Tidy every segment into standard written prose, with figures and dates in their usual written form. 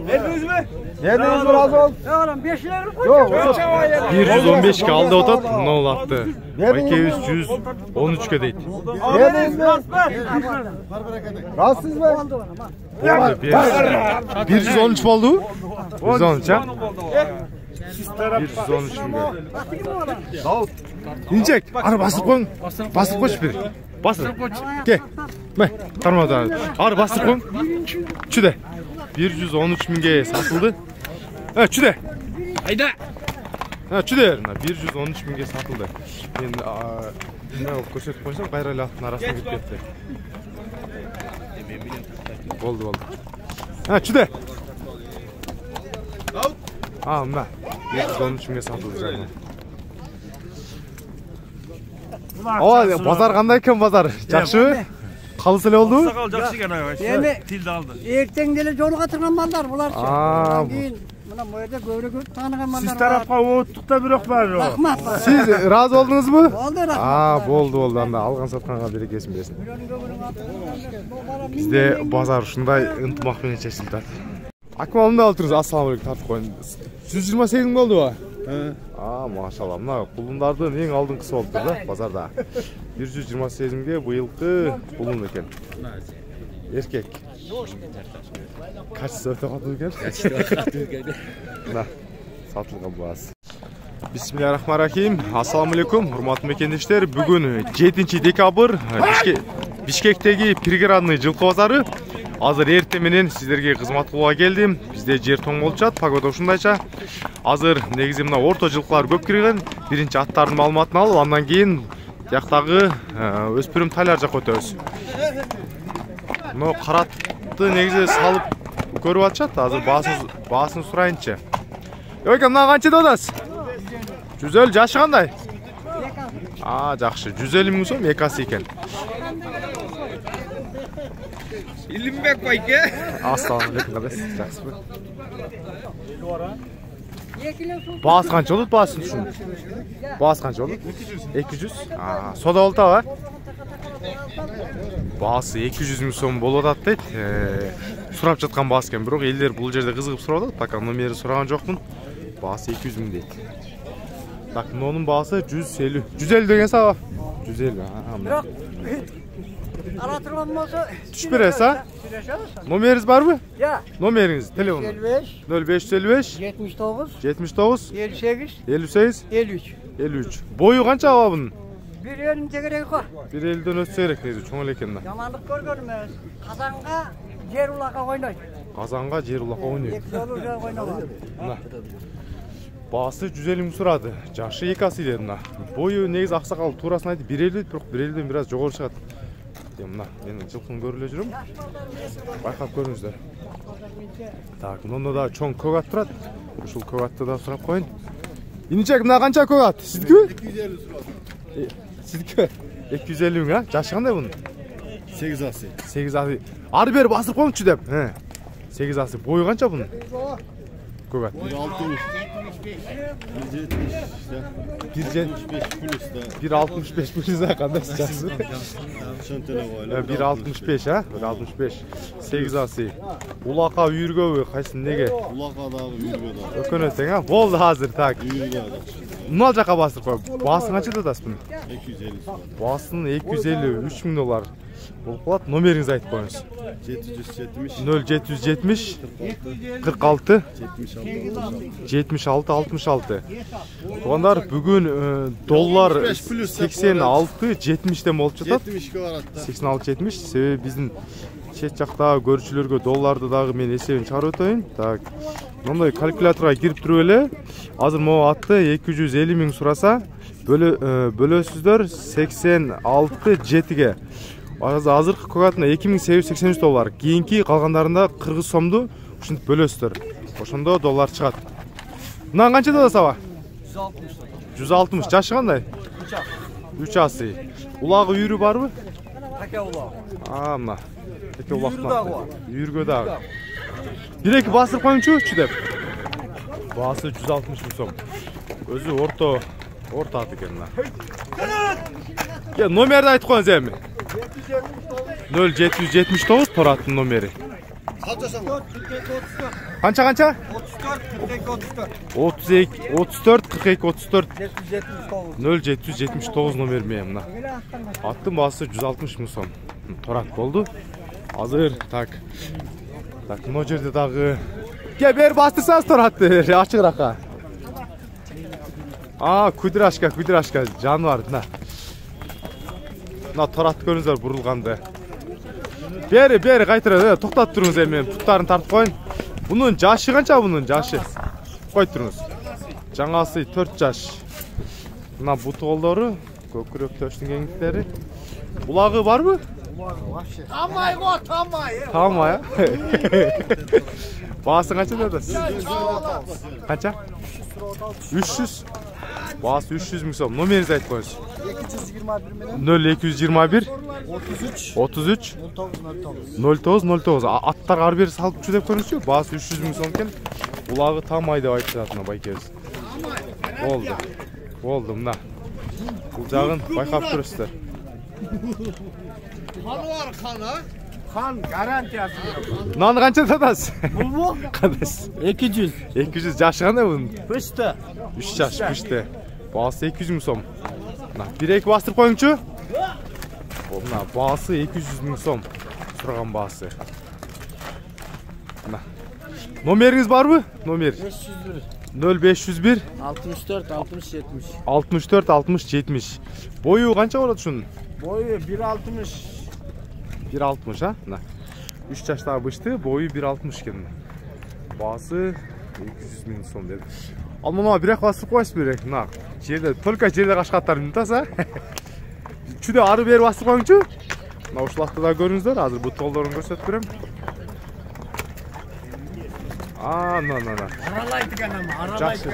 Yediniz mi? Yediniz mi razı ol? Ne oğlum 5 lira koyacağım. 115 ga aldı otat, nol attı. Bayke 113 deydi. Yediniz mi? Razsız mı? 113 oldu. 113 ha? 113 mi? İncek, ara basıp koyun. Basıp koş bir. Basıp koş. Gel. Tarmadan. Ara basıp koyun. Çüde. 113 mingeye satıldı. Evet çüde. Hayda. Ha çüde. 113 mingeye satıldı. Endi ko'rsatib qo'ysam qayerlar arasına gidip ketdi. Oldu. Ha çüde. Ha mına. 113 mingeye satıldı canım. Aa pazar qanday ekan pazar? Yaxshimi? Qalisi ele oldu? Sakal yaxshi ekan Endi tildi aldı. erteng dele jo'rga turgan mallar bular. Aa. Keyin mana bu yerda ko'p tanigan mallar. Siz tarafga o'tdiqda biroq bor. Rahmat. Siz razı oldunuzmu? Oldu rahmat. Aa bo'ldi. Anda algan satqanга berekesin bersin. Bizde pazar shunday intimaq bilan chechiladi. Akmalımda altırız. Assalamu alaykum tartib qo'ying. 128 ming bo'ldi bu. Aa maşallah. Mına qulunlardan eng oldinqisi bo'ldi da pazarda. 128 mingga bu yilqi qulun ekan. Erkek. Kaç so'm taqatdi ekan? Mana sotilgan bo'lasi. Bismillahirrahmanirrahim. Assalomu alaykum, hurmatli mekendeshlar. Bugun 7 dekabr Bishkekdagi prigradный жылкы базары. Азыр эрте менен сиздерге кызмат кылууга келдим. Бизде жер тоң болуп жатат, погода ушундайча. Азыр негизи мына орто жылкылар көп кирген. Биринчи аттардын маалыматын алып, андан кийин жактагы өспүрүм тайлар жакка өтөбүз. Мына каратты негизи салып көрүп атышат. Азыр баасын сурайынчы. Эке, мына канча деп атасыз? 150 жашы кандай? Жакшы. 150 миң сом экасы экен. İlmbek bayke. Assalamu alaykum kardeş. Жақсыбы. Baas qancha bo'ladi baaсын shuni? Baas qancha bo'ladi? 200. Soda olta va? Baасы 200 ming so'm bo'lib atат deydi. Сурап жатқан baas ekan, biroq ellar бұл жерде кызыгып сурап атат. Пока номерин сураган жокмун. Baасы 200 ming deydi. Так, нонун baасы 150. 150 деген саба? 150. Biroq ara turgan bolsa Түшүп бересиз, ha? Номеріңіз бар mı? Ya. Номеріңіз, телефон. 0555 79 79 58 58 53. 53. Boyu qancha aba bunun? 1.50 tegerek var. 1.50'den ötse gerek neyse, çoğun eкен da. Yamanlık görmez. Kazanға жер улакка ойнойт. Қазанға жер улакка ойнойт. Екі жолу жер ойногон. Мына. Басы 150 миң сурады. Жашы екасы деді мына. Бойы негизи аксакал туурасын айтып 1.50, бирок 1.50'ден бираз жогору чыгат. Мына мен жылкыны көрүлө жүрөм. Байкап көрүңүздөр. Так, мында да чоң көк ат турат. Ушул көк атты да сурап коюн. Иничек мына канча көк ат? Сиздикиби? 250 сурат. Сиздики 250 миң, а? Жашы кандай бунун? 8 асы. 8 асы. Ары бери басып коюңчу деп. 8 асы. Бою канча бунун? Көк ат. 160. 175 плюс да. 1.65 плюс да, кандай жакшы. 1.65, а? 1.65. 8 асы. Улака үйүргөбү, кайсын неге? Улака дагы үйүргө да. Өкөнөт тең, а? Болду азыр, так. Үйүргө да. Мына жака басып коюп. Баасын канча деп атасыз буну? 250 сурат. Баасын 250, 3000 доллар. Болуп калат. Номериңизди айтып коюңуз. 770 0770 46 76 66. Туугандар, бүгүн доллар 86-70ден болуп жатат. 70 барат да. 86-70. Себеби биздин чет жактагы көрүүчүлөргө долларды дагы мен эсебин чыгарып өтөйүн. Так. Мындай калькуляторго кирип туруп эле. Азыр могу атты 250 миң сураса, бөлөсүздөр 86-7ге. Азыркы көк атына 2883 доллар. Кийинки калгандарында 40 сомду ушинтип бөлөсүздөр. Ошондо доллар чыгат. Мына канча деп атасаба? 160. Жашы кандай? 3 асы. Улагы үйрү барбы? Таке улак. Мына. Таке улактан. Үйргө дагы. Бир-эки басып коюңчу деп. Баасы 160 миң сом. Өзү орто ат экен мына. Номерди айтып коюңуз эми. 0779 Тораттын номери. Qancha qancha? 34, 34 42 34 779. 0779 номер мен мына. Аттың басы 160 мың сом. Торат болды. Азыр так. Так, мына жерде дагы бер бастырсаңыз торатты, ачыгырака. Күдүрашка жануар мына. Мына торатты көрүңүздөр бурулганды. Бери кайтырады. Токтоп туруңуз эми, путтарын тартып коюн. Bunun жашы канча bunun жашы? Кой туруңуз. Жаңасы 4 жаш. Мына бут колдору, көкүрөк төштүн кеңдиктери. Булагы барбы? Вообще. Тамай. Тамай. Баасы канча дедиз? Канча? 300. Баасы 300 мың сом. Номеріңізді айтып қойыңыз. 0221 33 0909. Аттарға ары бері салып жүр деп көріңізші. Баасы 300 мың сом екен. Бұлағы тамай деп айтып жатына байкеміз. Болды мына. Бұл жағын байқап тұрсыздар. Хан гарантиясы. Мынаны қанша сатасыз? Бұл Қадас? 200. 200 жашы қандай бұның? Пышты. 3 жаш пышты. Басы 200 мың сом. Bir-екі бастырып қойыңшы. Мына басы 200 мың сом. Сұраған басы. Номеріңіз бар бі? Номер 0501 64 60 70. 64 60 70. Бойы қанша болады шының? Boyu 1.60. 1.60 ha? 3 жаштағы бышты, бойы 1.60 екен. Басы 200 мың сом деді. Ал мұна бір-ақ бастырып қойсыз берек. Только жерде қашқаттарын ұмытаса. Чүде ары бері бастырып қойыңшы. Ушылақты да көріңіздер. Азыр бұт қолдарын көрсетіп берем. Аралайды ғанама. Жақсы,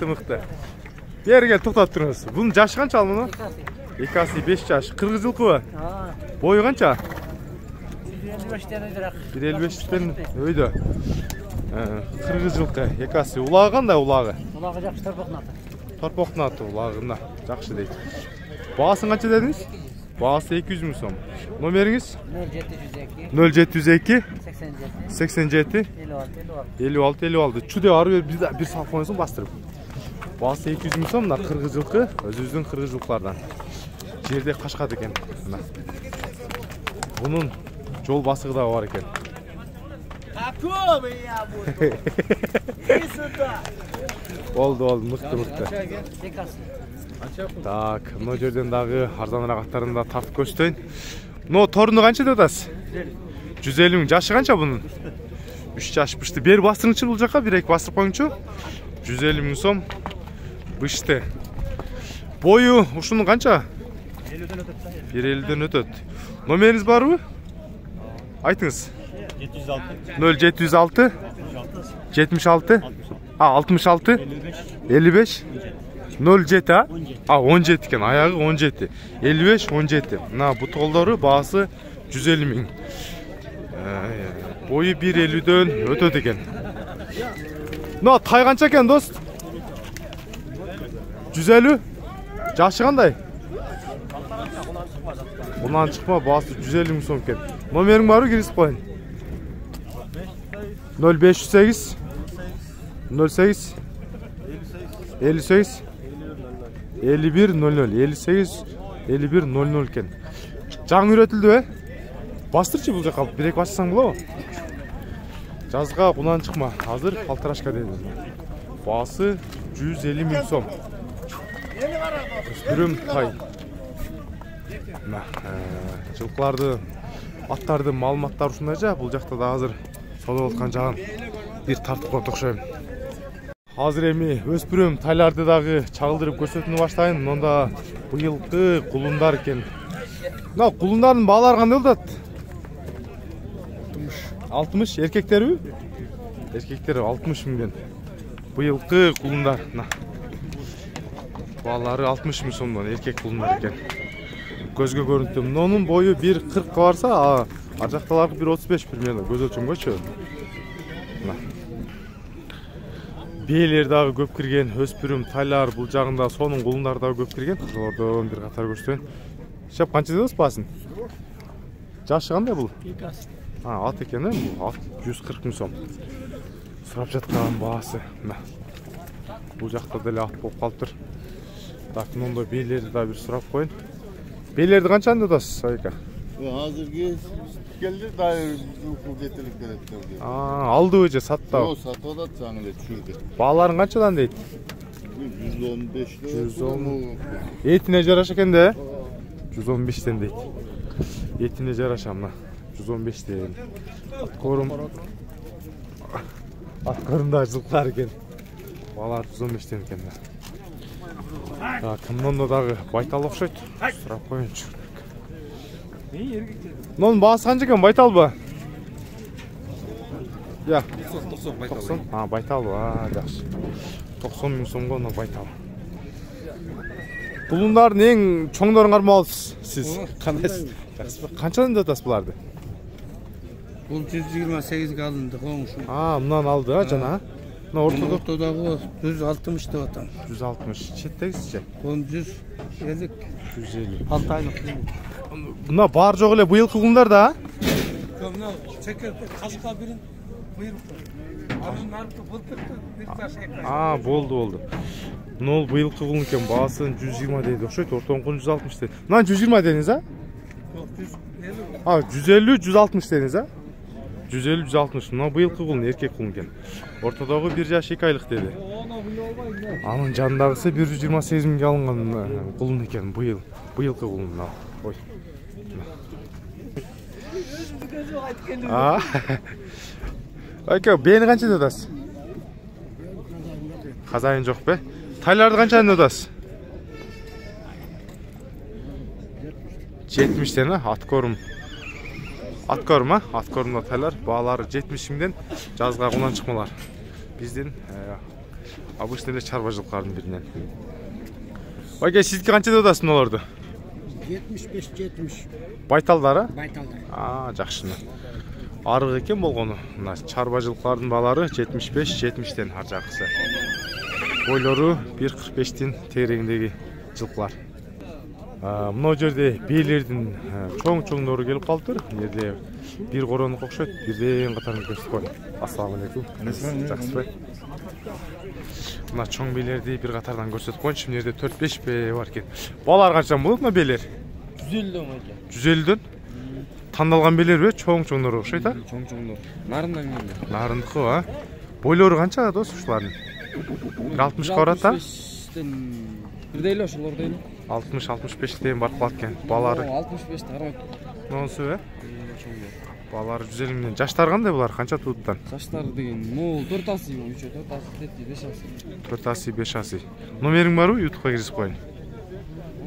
мықты. Бері кел, тоқтап тұрыңыз. Бұның жашы қанша ал мұны? Екасы 5 жаш. Қырғыз жылқы ба? Бойы қанша? 1.55-тен өйді. Қырғыз жылқы. Екасы. Улағы қандай улағы? Улағы жақсы торпоқнаты. Торпоқнаты улағына. Жақшы дейді. Бағасын қанша дедіңіз? Бағасы 200 мың сом. Номеріңіз? 0702 87 56. Чүде ары бір салып қойыңызын бастырып. Басы 200 мың сом. Қырғыз жылқы. Өзіміздің қырғыз жылқылардан. Жерде қашқады екен. Бұның жол басығы да бар екен. Болды, мықты. Так, мұны жерден дағы арзанырақ аттарын да тартып көрсетейін. Торыны қанша дедасыз? 150 мың. Жашы қанша бұның? 3 жаш бышты. Бері бастырыңшы бұл жаққа, бір-екі бастырып қойыңшы. 150 мың сом бышты. Бойы ұшының қанша? 1.50-ден өтеді. Номеріңіз бар бі? Айтыңыз. 0706 76 66 55 07 17 екен, аяғы 17 55 17. Мына бұт қолдары бағасы 150 мың. Бойы 1.50-ден өтеді екен. Тай қанша екен дост? 150? Жашы қандай? Бұнан шықма, бағасы 150 мың сом екен. Номерің бару кересіп қойын? 0508 08 58 51 00 58 51 00 екен. Жаң үйретілді бе? Бастыршы бұл жаққа, бір-ек басырсаң бұла ба? Жазға бұнан шықма, азыр палтарашқа деді. Басы 150 мың сом. Үстірім тай. Жылқыларды, аттарды, малыматтар ұшындай жа, бұл жақта да азыр сода отқан жағын бір тартып қойып тоқшайым. Азыр эми өспүрөм тайларды дагы чагылдырып көрсөтүүнү баштайын. Монда быйылкы кулундар экен. Мына кулундардын баалары кандай болот? 60 эркектерби? Эркектери 60 миңден. Быйылкы кулундар. Баалары 60 миң сомдон эркек кулундар экен. Көзгө көрүнүктүү. Мунун бою 1.40 барса, ар жакталарга 1.35 примерно көз өлчөмгөчү. Бейлер дагы көп кирген, өспүрүм тайлар бул жагында сонун кулундар дагы көп кирген. Кызылордон бир катар көрсөтөйүн. Шеп канча дебиз басын? Жашы кандай бул? At екен, бұл ат 140 мың сом. Сұрап жатқан бағасы. Бұл жақта дәлі ат болып қалып тұр. Так, мұнда бейлерді да бір сұрап қойын. Бейлерді қаншаны ұтасыз, Айка? Hazırgi geldi dair kuvvetlilik gerektirdi. Aldı öce sattı. O satı da canlı çürdü. Bağların kaçadan değil? 115 lira. 110. Etine jaraş eken de 115'ten değil. Etine jaraş ama 115 değil. At korumda acılıklar eken. Bağlar 115'ten eken de. Kımdan da dağı baytal okşaydı. Sırap koyun çık. Onun bağısı kaç eken baytal mı? Ya. 90. Baytal bu. Жақсы. 90 мың сомға оны байтал. Бұлындардың ең чоңдарын қармалысыз сіз? Қандайсыз? Қаншадан жатасыз бұларды? Бұл 128-ге алынды қоңышы. Мұнан алды, жана? Ортадағы 160 деп атам. 160. Шеттегісізше? Оны 150. 150. 6 айлық. Бұна бар жоқ еле бұйыл қылғындар да? Мынау шекерді қасқа бірін бұйырып. Абын нарықты бұлтырды, бір таш екті. Болды. Нол бұйыл қылғын екен, бағасын 120 дейді. Оқшайды, ортауын 160 дейді. Мұнан 120 дейіңіз, а? 150, 160 дейіңіз, а? 150, 160. Мұна бұйыл қылғын, еркек қылғын екен. Ортадағы 1 жаш 2 айлық дейді. Анын жанындағысы 128 мыңға алынған қылын екен, бұйыл қылғын. Ой. Айка, бейіні қанша дедасыз? Қазайын жоқ бе? Тайларды қанша дедасыз? 70-тен, аткорым. Аткорым, аткорымда тайлар. Бағалары 70 мыңден жазға құнан шықмалар. Бізден обычный чарбажылықтардың бірінен. Айка, сізге қанша дедасыз оларды? 75-70. Байталдары? Байталдар. Жақшыны. Арығы екен болғаны. Чарбажылықтардың балары 75-70-тен ар жақысы. Бойлары 1.45-тен тереңдегі жылқылар. Мұнау жерде бейлердің чоң-чоңдары келіп қалып тұр. Ерде бір қороны қоқшайды, бірден қатарын көрсіп қойын. Ассаламалейкум. Жақсы бай. Мұна чоң бейлерді бір қатардан көрсетіп қойын. Şimdi ерде 4-5 бе бар кен. Балар қаншан болады мұна бейлер? 150-ден өте. 150-ден? Тандалған белер бе? Чоң-чоңдары оқшайды, а? Чоң-чоңдар. Нарындан келді. Нарындықы, а? Бойлары қанша дос ұшылардың? 60 қората? 65-тен бірдейлі ұшылар дейлі. 60-65-тен бар қылат кен. Балары? 65-ті қарамайды. Нонсы бе? Балары 150-ден. Жаштар қандай бұлар? Қанша туыттан? Жаштары деген, мол 4 асы, 4 асы, 5 асы. 4 асы, 5 асы. Номерің бар ой, ютубқа кірісіп қойын.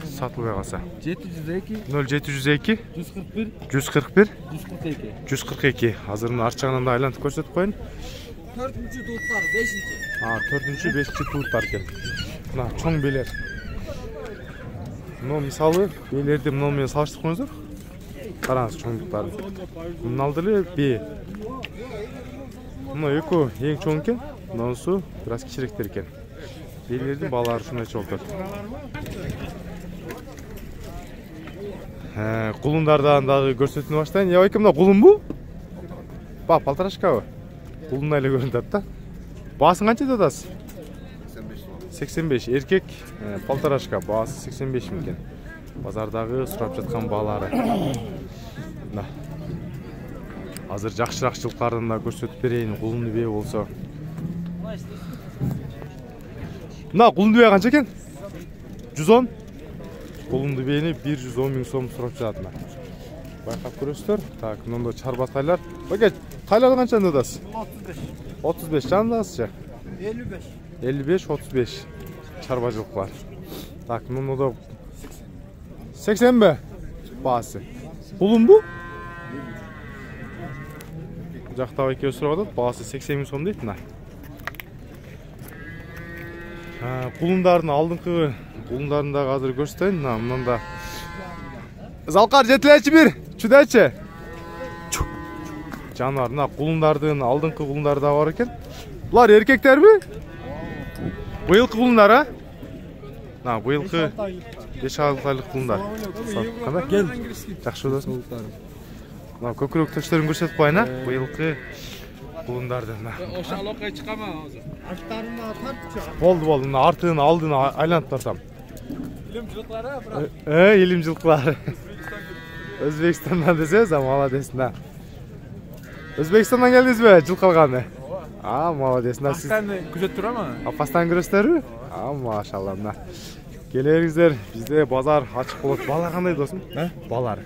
Сатылбай қалса. 702 0702 141 141 142. 142. Азырын арчағынан да айлантып көрсетіп қойын. 4-ші туыттар, 5-ші. 4-ші, 5-ші туыттар кен. Мына чоң белер. Мынау мысалы белерді мынаумен салыштық қойыңыздар. Қараңыз чоңдықтарын. Мыналдылы бе. Мынау екі ең чоң кен. Мынаусы біраз кішіректер кен. Белердің балары шынай чоңтыр. Құлындардан дағы көрсетіні баштайын. Я ойкімда құлын бұ? Ба, палтарашқа бұ? Құлын айлы көрінді апта. Басын қанша дадасыз? 85. Еркек палтарашқа. Басы 85 мекен. Базардағы сұрап жатқан балары. Азыр жақшырақ жылқарын да көрсетіп берейін. Құлынды бе болса. Мына құлынды бе қанша екен? 110? Құлынды бейіне 110 мың сом сұрап жатына. Байқап көресіздер. Так, мұнда чарба тайлар. Бәке, тайларды қанша дадасыз? 35. 35 жанындасыз жа? 55. 55-35 чарба жылқылар. Так, мұнда 80 бе? Басы. Құлын бұ? Жақтағы екеу сұрап атады. Басы 80 мың сом дейді. Құлындарын алдыңқы құлындарында қазір көрсетейін. Мұнда залқар жетіләші бір, чүдәші. Жанар, құлындардың алдыңқы құлындары да бар екен. Бұлар еркектер бі? Бұйылқы құлындар, а? Бұйылқы 5 айлық құлындар. Қандай? Жақшы өдесің? Мына көкүрөк төштөрүн көрсөтүп коеюн, а? Быйылкы кулундарды. Ошо алакай чыкама азыр. Арттарына тартчы. Болду, мына артын, алдын айланып барсам. Илим жылкылары, брат. Илим жылкылары. Өзбекстандан десеңиз, молодец, да. Өзбекстандан келдиңизби, жылкы алганы? Молодец, да. Сиз күзөтүп турабы? Апастан көрөсүздарбы? Машалла, мына. Келериңиздер, бизде базар ачык болот. Балар кандай досум? Балар.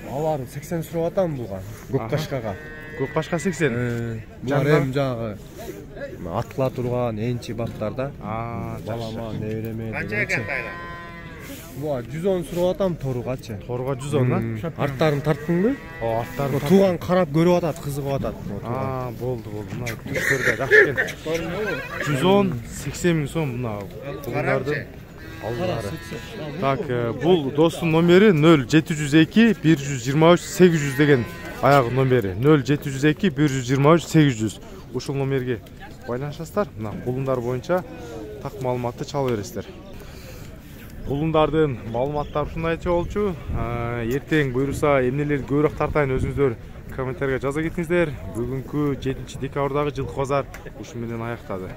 Алар 80 сурап атам буга. Көк кашкага. Көк кашка 80. Булар эм жагы атыла турган энчи бактарда. Балама небереме. Канча экен тайла? Буга 110 сурап атам торугачы. Торуга 110, Арттарын тарттыңбы? Арттарын туган карап көрүп атат, кызыгып атат. Болду. Мына түштөрдө жакшы экен. 110, 80 миң сом мына кулундардын алдылары. Так, бул достун номери 0702 123 800 деген аягы номери. 0702 123 800. Ушул номерге байланышасыздар. Мына кулундар боюнча так маалыматты чала бересиздер. Кулундардын маалыматтары ушундайча болчу. Эртең буйруса эмнелерди көбүрөөк тартайын өзүңүздөр комментарийге жаза кетиңиздер. Бүгүнкү 7 декабрдагы жылкы базар ушу менен аяктады.